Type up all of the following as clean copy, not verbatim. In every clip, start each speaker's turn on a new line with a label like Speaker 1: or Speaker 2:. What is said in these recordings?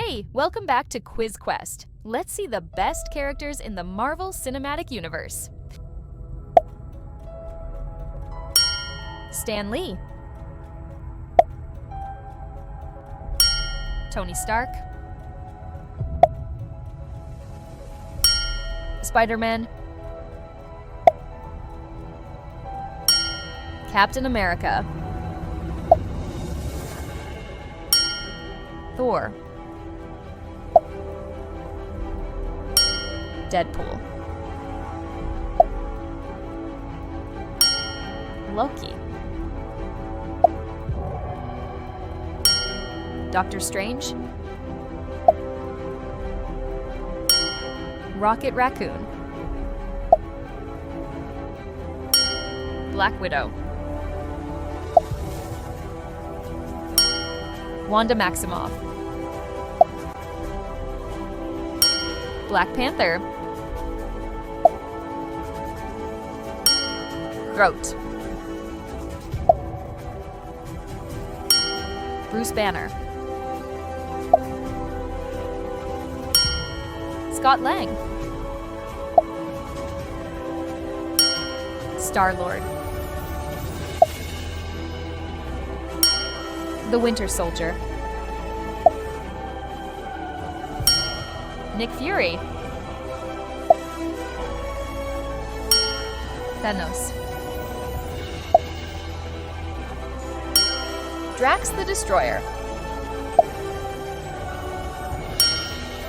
Speaker 1: Hey, welcome back to Quiz Quest. Let's see the best characters in the Marvel Cinematic Universe. Stan Lee, Tony Stark, Spider-Man, Captain America, Thor, Deadpool, Loki, Doctor Strange, Rocket Raccoon, Black Widow, Wanda Maximoff, Black Panther, Groot, Bruce Banner, Scott Lang, Star-Lord, the Winter Soldier, Nick Fury, Thanos, Drax the Destroyer,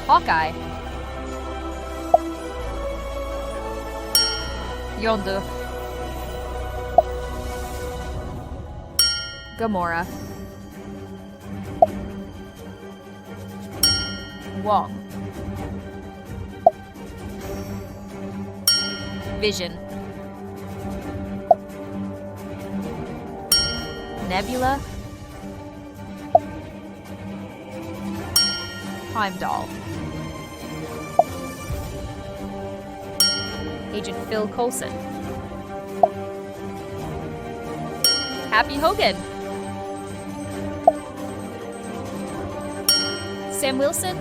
Speaker 1: Hawkeye, Yondu, Gamora, Wong, Vision, Nebula, Heimdall, Agent Phil Coulson, Happy Hogan, Sam Wilson,